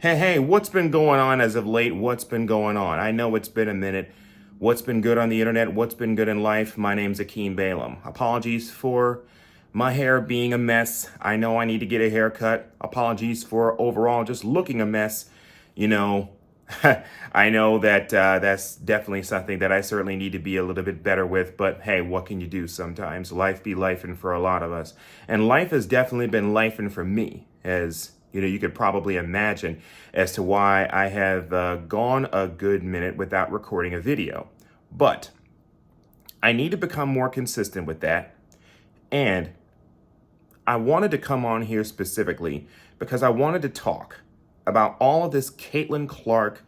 Hey, what's been going on as of late? What's been going on? I know it's been a minute. What's been good on the internet? What's been good in life? My name's Akeem Balaam. Apologies for my hair being a mess. I know I need to get a haircut. Apologies for overall just looking a mess. You know, I know that that's definitely something that I certainly need to be a little bit better with. But hey, what can you do sometimes? Life be lifing for a lot of us. And life has definitely been lifing for me, as you could probably imagine as to why I have gone a good minute without recording a video. But I need to become more consistent with that. And I wanted to come on here specifically because I wanted to talk about all of this Caitlin Clark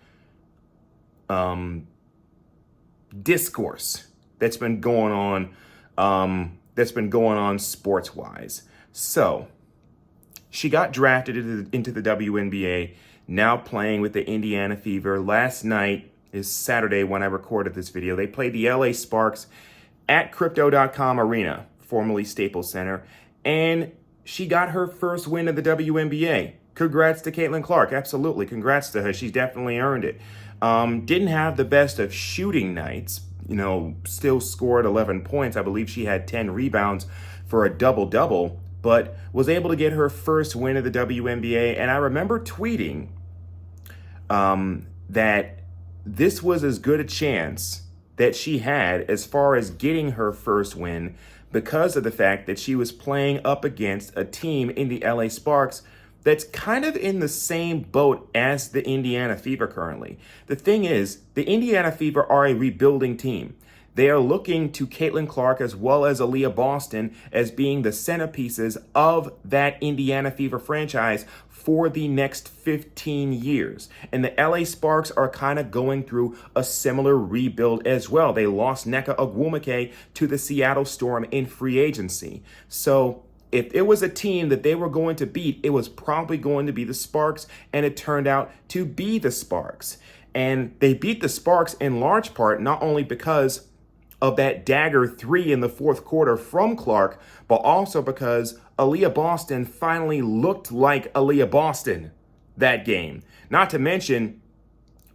discourse that's been going on sports-wise. So she got drafted into the WNBA, now playing with the Indiana Fever. Last night is Saturday when I recorded this video. They played the LA Sparks at Crypto.com Arena, formerly Staples Center, and she got her first win of the WNBA. Congrats to Caitlin Clark. Absolutely. Congrats to her. She's definitely earned it. Didn't have the best of shooting nights, still scored 11 points. I believe she had 10 rebounds for a double-double, but was able to get her first win of the WNBA. And I remember tweeting that this was as good a chance that she had as far as getting her first win because of the fact that she was playing up against a team in the LA Sparks that's kind of in the same boat as the Indiana Fever currently. The thing is, the Indiana Fever are a rebuilding team. They are looking to Caitlin Clark as well as Aaliyah Boston as being the centerpieces of that Indiana Fever franchise for the next 15 years. And the LA Sparks are kind of going through a similar rebuild as well. They lost Nneka Ogwumike to the Seattle Storm in free agency. So if it was a team that they were going to beat, it was probably going to be the Sparks, and it turned out to be the Sparks. And they beat the Sparks in large part not only because of that dagger 3 in the fourth quarter from Clark, but also because Aaliyah Boston finally looked like Aaliyah Boston that game. Not to mention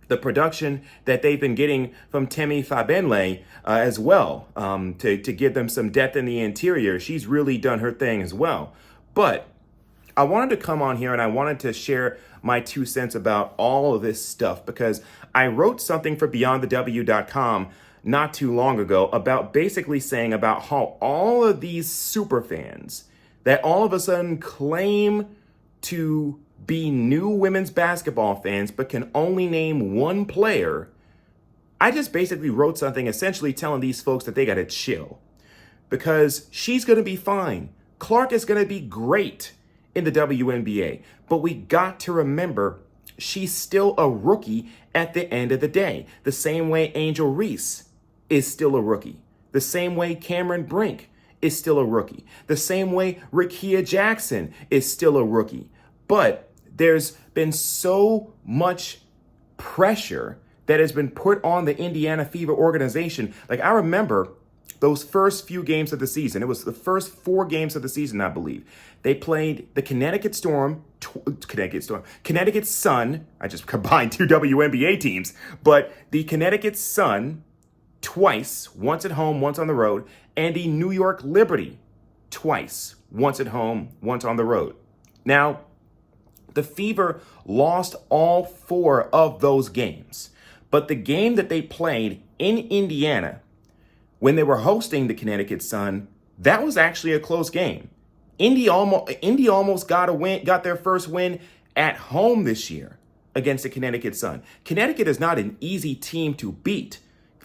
the production that they've been getting from Temi Fabenle as well, to give them some depth in the interior. She's really done her thing as well. But I wanted to come on here and I wanted to share my 2 cents about all of this stuff because I wrote something for BeyondTheW.com not too long ago about basically saying about how all of these super fans that all of a sudden claim to be new women's basketball fans but can only name one player. I just basically wrote something essentially telling these folks that they got to chill because she's going to be fine. Clark is going to be great in the WNBA, but we got to remember she's still a rookie at the end of the day. The same way Angel Reese is still a rookie. The same way Cameron Brink is still a rookie. The same way Rickea Jackson is still a rookie. But there's been so much pressure that has been put on the Indiana Fever organization. Like, I remember those first few games of the season. It was the first 4 games of the season, I believe. They played the Connecticut Sun. I just combined 2 WNBA teams. But the Connecticut Sun twice, once at home, once on the road, and the New York Liberty twice, once at home, once on the road. Now, the Fever lost all 4 of those games, but the game that they played in Indiana when they were hosting the Connecticut Sun, that was actually a close game. Indy almost got their first win at home this year against the Connecticut Sun. Connecticut is not an easy team to beat.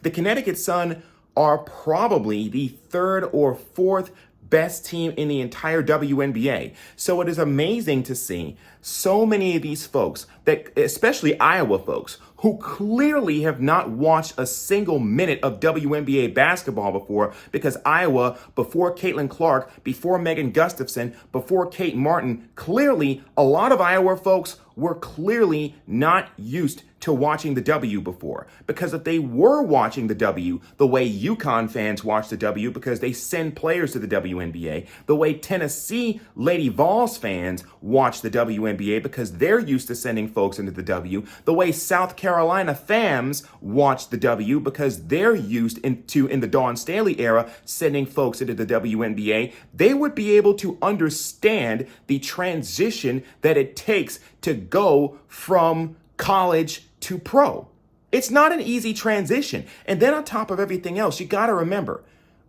The Connecticut Sun are probably the 3rd or 4th best team in the entire WNBA. So it is amazing to see so many of these folks, that especially Iowa folks, who clearly have not watched a single minute of WNBA basketball before, because Iowa, before Caitlin Clark, before Megan Gustafson, before Kate Martin, clearly a lot of Iowa folks were clearly not used to watching the W before. Because if they were watching the W the way UConn fans watch the W because they send players to the WNBA, the way Tennessee Lady Vols fans watch the WNBA, WNBA because they're used to sending folks into the W, the way South Carolina fans watch the W because they're used in the Dawn Staley era, sending folks into the WNBA, they would be able to understand the transition that it takes to go from college to pro. It's not an easy transition. And then on top of everything else, you got to remember,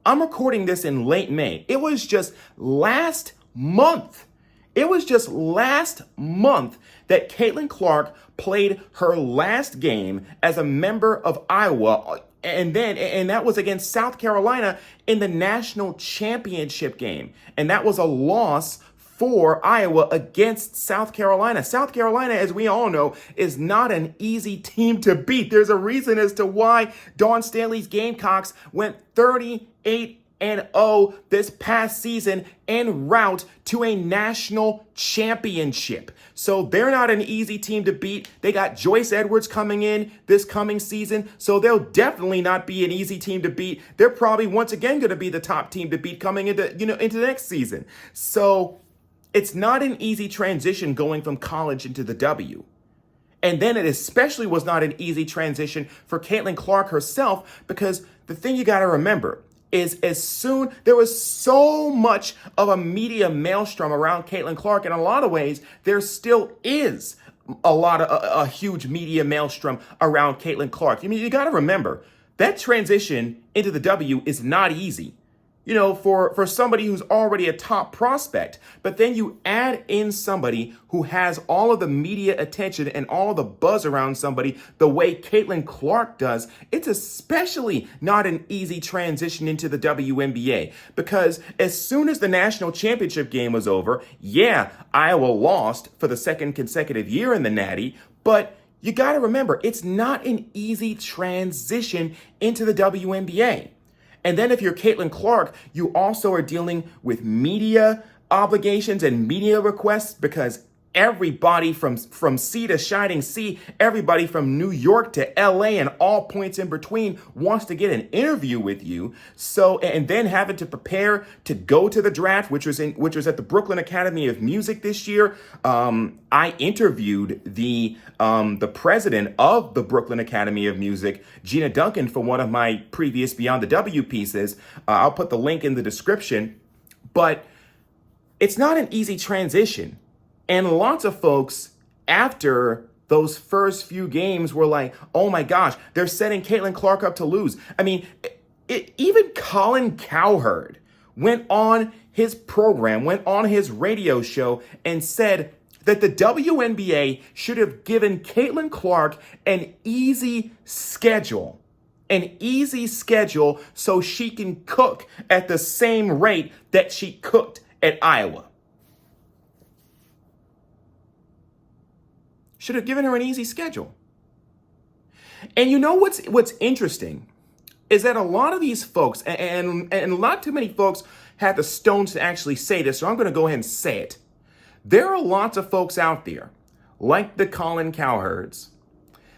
I'm recording this in late May. It was just last month. It was just last month that Caitlin Clark played her last game as a member of Iowa. And that was against South Carolina in the national championship game. And that was a loss for Iowa against South Carolina. South Carolina, as we all know, is not an easy team to beat. There's a reason as to why Dawn Staley's Gamecocks went 38-0 this past season en route to a national championship. So they're not an easy team to beat. They got Joyce Edwards coming in this coming season, so they'll definitely not be an easy team to beat. They're probably once again going to be the top team to beat coming into the next season. So it's not an easy transition going from college into the W. And then it especially was not an easy transition for Caitlin Clark herself, because the thing you got to remember is there was so much of a media maelstrom around Caitlin Clark. In a lot of ways, there still is a huge media maelstrom around Caitlin Clark. I mean, you got to remember that transition into the W is not easy. For somebody who's already a top prospect. But then you add in somebody who has all of the media attention and all of the buzz around somebody the way Caitlin Clark does. It's especially not an easy transition into the WNBA, because as soon as the national championship game was over, yeah, Iowa lost for the second consecutive year in the Natty, but you got to remember, it's not an easy transition into the WNBA. And then if you're Caitlin Clark, you also are dealing with media obligations and media requests, because everybody from sea to shining sea, everybody from New York to LA and all points in between wants to get an interview with you. So, and then having to prepare to go to the draft, which was at the Brooklyn Academy of Music this year. I interviewed the president of the Brooklyn Academy of Music, Gina Duncan, for one of my previous Beyond the W pieces. I'll put the link in the description, but it's not an easy transition. And lots of folks after those first few games were like, oh my gosh, they're setting Caitlin Clark up to lose. I mean, even Colin Cowherd went on his program, went on his radio show and said that the WNBA should have given Caitlin Clark an easy schedule so she can cook at the same rate that she cooked at Iowa. Should have given her an easy schedule. And you know what's interesting is that a lot of these folks, and not too many folks had the stones to actually say this, so I'm going to go ahead and say it. There are lots of folks out there, like the Colin Cowherds,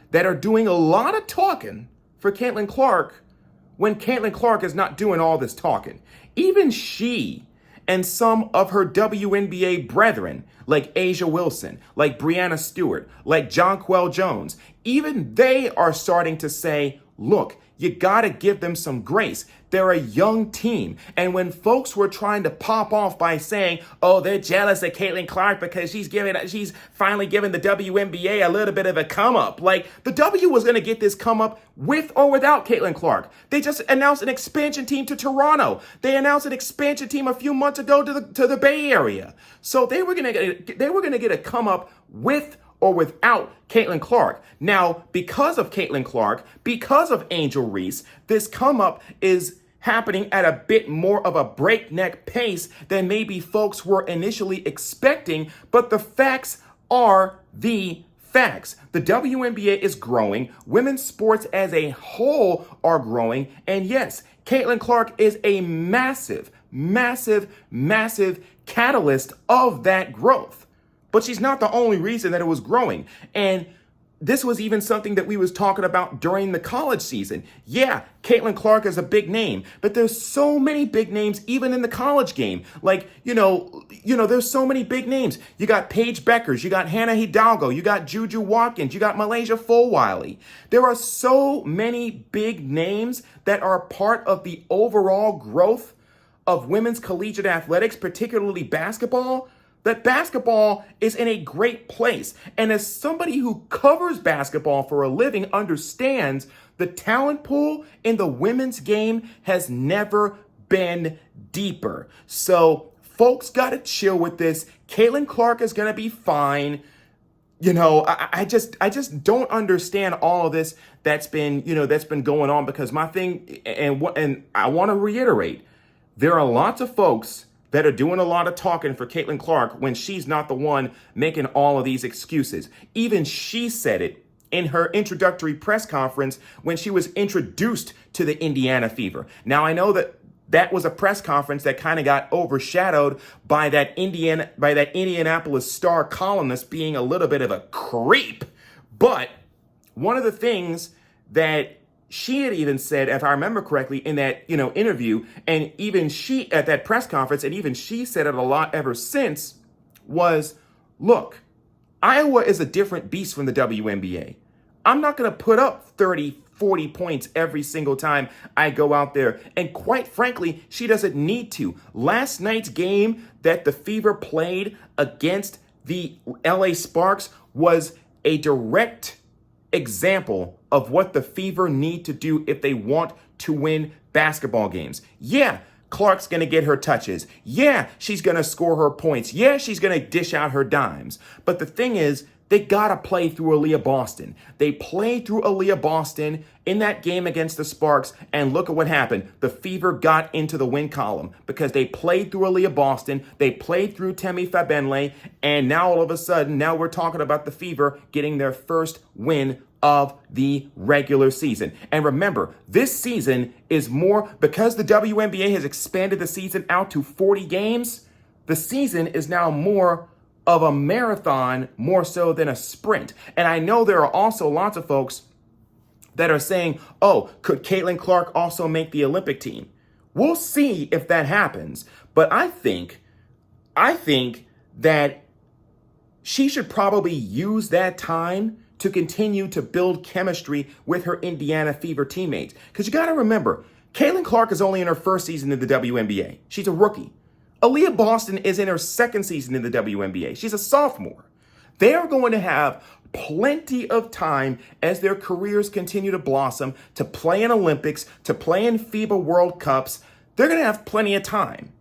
that are doing a lot of talking for Caitlin Clark when Caitlin Clark is not doing all this talking. Even she and some of her WNBA brethren, like Asia Wilson, like Breanna Stewart, like Jonquel Jones, even they are starting to say, look, you got to give them some grace. They're a young team. And when folks were trying to pop off by saying, oh, they're jealous of Caitlin Clark because she's finally given the WNBA a little bit of a come up. Like, the W was going to get this come up with or without Caitlin Clark. They just announced an expansion team to Toronto. They announced an expansion team a few months ago to the Bay Area. So they were going to get a come up with or without Caitlin Clark. Now, because of Caitlin Clark, because of Angel Reese, this come up is happening at a bit more of a breakneck pace than maybe folks were initially expecting, but the facts are the facts. The WNBA is growing, women's sports as a whole are growing, and yes, Caitlin Clark is a massive, massive, massive catalyst of that growth. But she's not the only reason that it was growing. And this was even something that we was talking about during the college season. Yeah, Caitlin Clark is a big name, but there's so many big names even in the college game. Like, there's so many big names. You got Paige Beckers, you got Hannah Hidalgo, you got Juju Watkins, you got Malaysia Fulwiley. There are so many big names that are part of the overall growth of women's collegiate athletics, particularly basketball, that basketball is in a great place. And as somebody who covers basketball for a living understands, the talent pool in the women's game has never been deeper. So folks got to chill with this. Caitlin Clark is going to be fine. I just don't understand all of this that's been going on, because my thing, and I want to reiterate, there are lots of folks that are doing a lot of talking for Caitlin Clark when she's not the one making all of these excuses. Even she said it in her introductory press conference when she was introduced to the Indiana Fever. Now, I know that was a press conference that kind of got overshadowed by that Indianapolis Star columnist being a little bit of a creep. But one of the things that she had even said, if I remember correctly, in that, interview, and even she at that press conference, and even she said it a lot ever since, was, look, Iowa is a different beast from the WNBA. I'm not going to put up 30, 40 points every single time I go out there. And quite frankly, she doesn't need to. Last night's game that the Fever played against the LA Sparks was a direct example of what the Fever need to do if they want to win basketball games. Yeah, Clark's going to get her touches. Yeah, she's going to score her points. Yeah, she's going to dish out her dimes. But the thing is, they got to play through Aaliyah Boston. They played through Aaliyah Boston in that game against the Sparks, and look at what happened. The Fever got into the win column because they played through Aaliyah Boston, they played through Temi Fabenle, and now all of a sudden, now we're talking about the Fever getting their first win of the regular season. And remember, this season is more, because the WNBA has expanded the season out to 40 games, the season is now more of a marathon more so than a sprint. And I know there are also lots of folks that are saying, oh, could Caitlin Clark also make the Olympic team? We'll see if that happens. But I think that she should probably use that time to continue to build chemistry with her Indiana Fever teammates. Because you got to remember, Caitlin Clark is only in her first season in the WNBA. She's a rookie. Aaliyah Boston is in her second season in the WNBA. She's a sophomore. They are going to have plenty of time as their careers continue to blossom to play in Olympics, to play in FIBA World Cups. They're going to have plenty of time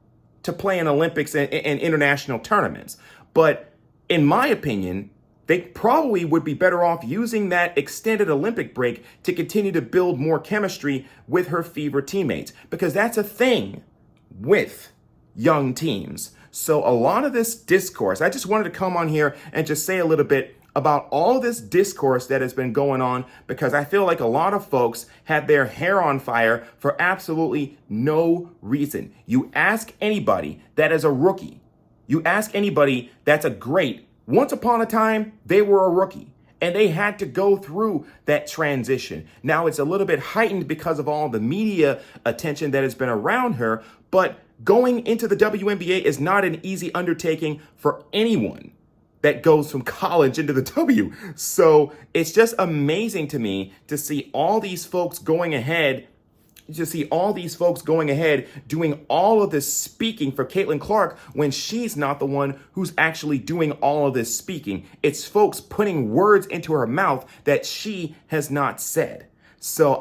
to play in Olympics and international tournaments. But in my opinion, they probably would be better off using that extended Olympic break to continue to build more chemistry with her Fever teammates, because that's a thing with young teams. So a lot of this discourse, I just wanted to come on here and just say a little bit about all this discourse that has been going on, because I feel like a lot of folks had their hair on fire for absolutely no reason. You ask anybody that is a rookie, you ask anybody that's a great, once upon a time, they were a rookie and they had to go through that transition. Now it's a little bit heightened because of all the media attention that has been around her, but going into the WNBA is not an easy undertaking for anyone that goes from college into the W. So it's just amazing to me to see all these folks going ahead doing all of this speaking for Caitlin Clark when she's not the one who's actually doing all of this speaking. It's folks putting words into her mouth that she has not said. So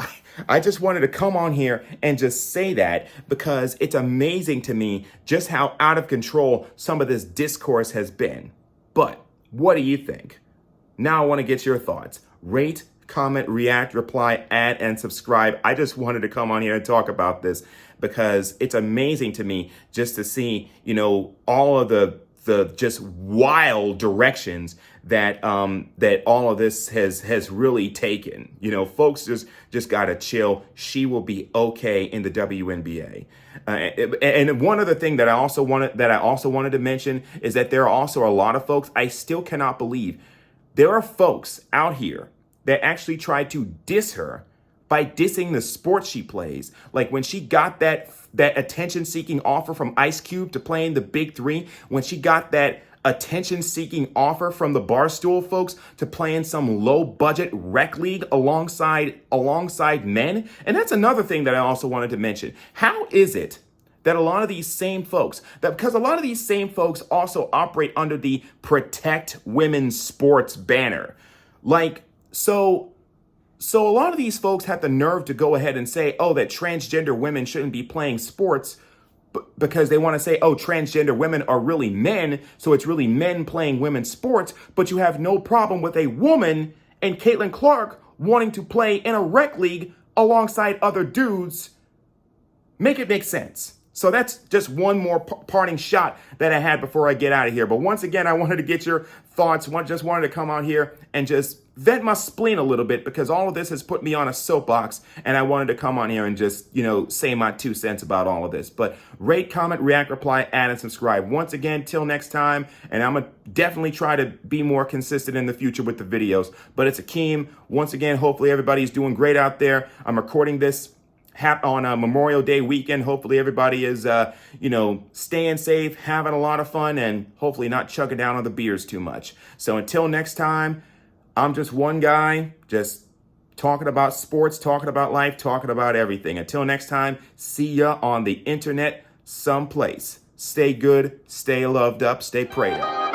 I just wanted to come on here and just say that, because it's amazing to me just how out of control some of this discourse has been. But what do you think? Now I want to get your thoughts. Rate, comment, react, reply, add, and subscribe. I just wanted to come on here and talk about this because it's amazing to me just to see, all of the just wild directions that that all of this has really taken. Folks just gotta chill. She will be okay in the WNBA. And one other thing that I also wanted to mention is that there are also a lot of folks, I still cannot believe there are folks out here that actually try to diss her by dissing the sport she plays. Like when she got that attention-seeking offer from Ice Cube to play in the Big Three, when she got that attention-seeking offer from the Barstool folks to play in some low-budget rec league alongside men. And that's another thing that I also wanted to mention. How is it that a lot of these same folks, because a lot of these same folks also operate under the Protect Women's Sports banner. So a lot of these folks have the nerve to go ahead and say, oh, that transgender women shouldn't be playing sports because they want to say, oh, transgender women are really men, so it's really men playing women's sports, but you have no problem with a woman and Caitlin Clark wanting to play in a rec league alongside other dudes. Make it make sense. So that's just one more parting shot that I had before I get out of here. But once again, I wanted to get your thoughts. Just wanted to come out here and just vent my spleen a little bit because all of this has put me on a soapbox, and I wanted to come on here and just, say my 2 cents about all of this. But rate, comment, react, reply, add, and subscribe. Once again, till next time, and I'm going to definitely try to be more consistent in the future with the videos. But it's Akeem. Once again, hopefully everybody's doing great out there. I'm recording this on a Memorial Day weekend. Hopefully everybody is, staying safe, having a lot of fun, and hopefully not chugging down on the beers too much. So until next time, I'm just one guy, just talking about sports, talking about life, talking about everything. Until next time, see ya on the internet someplace. Stay good, stay loved up, stay prayed up.